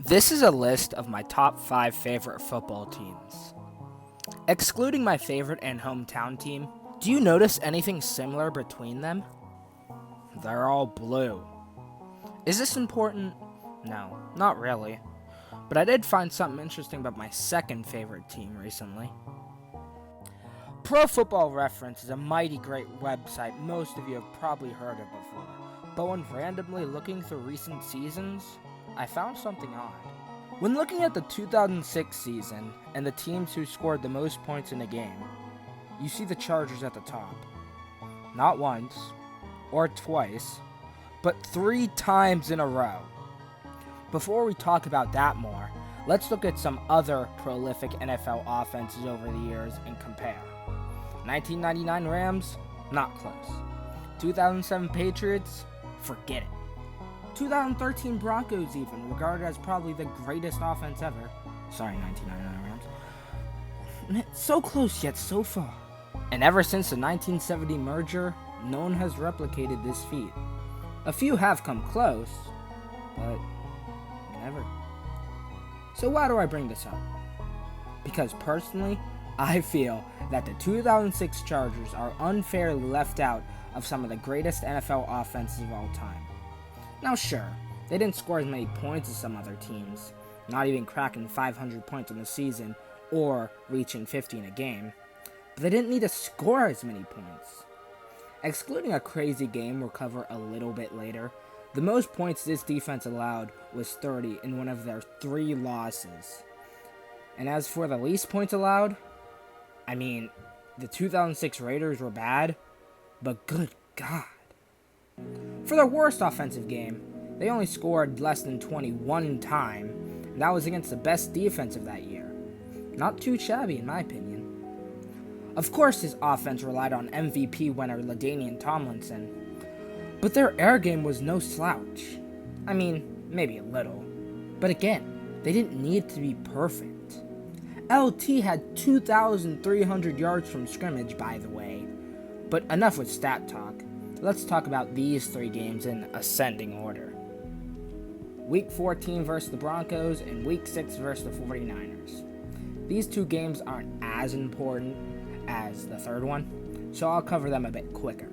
This is a list of my top 5 favorite football teams. Excluding my favorite and hometown team, do you notice anything similar between them? They're all blue. Is this important? No, not really. But I did find something interesting about my second favorite team recently. Pro Football Reference is a mighty great website most of you have probably heard of before. But when randomly looking through recent seasons, I found something odd. When looking at the 2006 season and the teams who scored the most points in a game, you see the Chargers at the top. Not once, or twice, but 3 times in a row. Before we talk about that more, let's look at some other prolific NFL offenses over the years and compare. 1999 Rams, not close. 2007 Patriots, forget it. 2013 Broncos even, regarded as probably the greatest offense ever. Sorry, 1999 Rams. So close yet so far. And ever since the 1970 merger, no one has replicated this feat. A few have come close, but never. So why do I bring this up? Because personally, I feel that the 2006 Chargers are unfairly left out of some of the greatest NFL offenses of all time. Now sure, they didn't score as many points as some other teams, not even cracking 500 points in the season or reaching 50 in a game, but they didn't need to score as many points. Excluding a crazy game we'll cover a little bit later, the most points this defense allowed was 30 in one of their 3 losses. And as for the least points allowed, I mean, the 2006 Raiders were bad, but good God. For their worst offensive game, they only scored less than 21 time, and that was against the best defense of that year. Not too shabby in my opinion. Of course his offense relied on MVP winner LaDainian Tomlinson, but their air game was no slouch. I mean, maybe a little, but again, they didn't need to be perfect. LT had 2,300 yards from scrimmage, by the way, but enough with stat talk. Let's talk about these 3 games in ascending order. Week 14 versus the Broncos and Week 6 versus the 49ers. These 2 games aren't as important as the third one, so I'll cover them a bit quicker.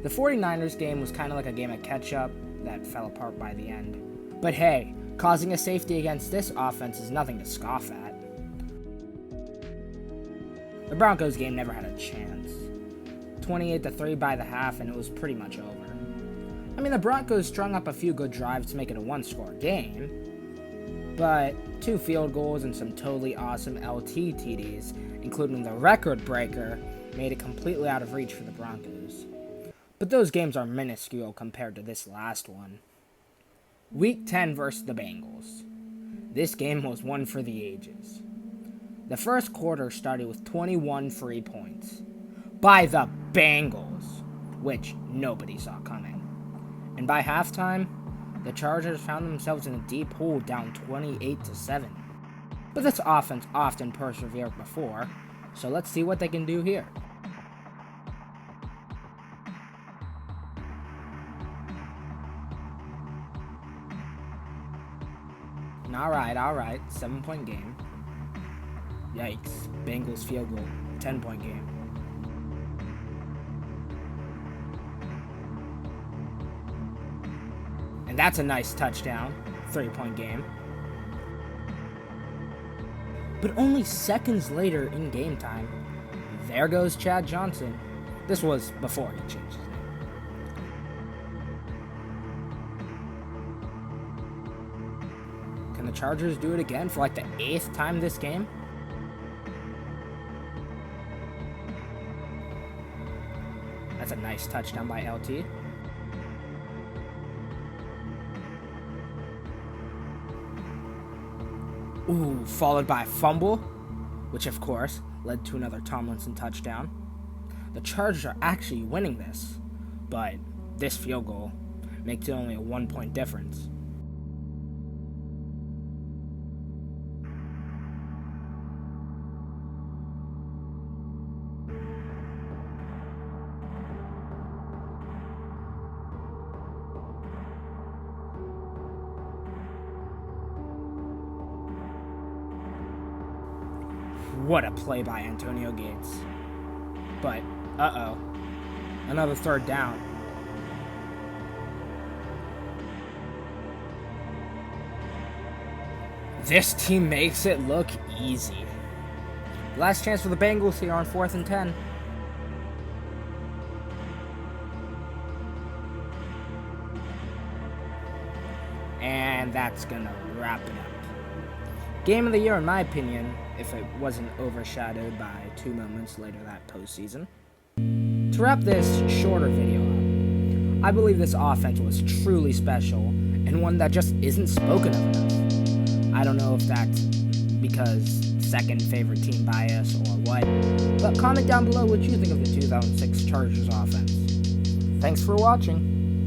The 49ers game was kind of like a game of catch-up that fell apart by the end. But hey, causing a safety against this offense is nothing to scoff at. The Broncos game never had a chance. 28-3 by the half, and it was pretty much over. I mean, the Broncos strung up a few good drives to make it a 1-score game, but 2 field goals and some totally awesome LT TDs, including the record breaker, made it completely out of reach for the Broncos. But those games are minuscule compared to this last one. Week 10 versus the Bengals. This game was one for the ages. The first quarter started with 21 free points by the Bengals, which nobody saw coming. And by halftime, the Chargers found themselves in a deep hole down 28-7. But this offense often persevered before, so let's see what they can do here. Alright, 7-point game. Yikes, Bengals field goal, 10-point game. And that's a nice touchdown, 3-point game. But only seconds later in game time, there goes Chad Johnson. This was before he changed his name. Can the Chargers do it again for like the 8th time this game? That's a nice touchdown by LT. Ooh, followed by a fumble, which of course led to another Tomlinson touchdown. The Chargers are actually winning this, but this field goal makes it only a 1-point difference. What a play by Antonio Gates. But, uh-oh. Another third down. This team makes it look easy. Last chance for the Bengals here on 4th and 10. And that's gonna wrap it up. Game of the year, in my opinion, if it wasn't overshadowed by 2 moments later that postseason. To wrap this shorter video up, I believe this offense was truly special and one that just isn't spoken of enough. I don't know if that's because second favorite team bias or what, but comment down below what you think of the 2006 Chargers offense. Thanks for watching.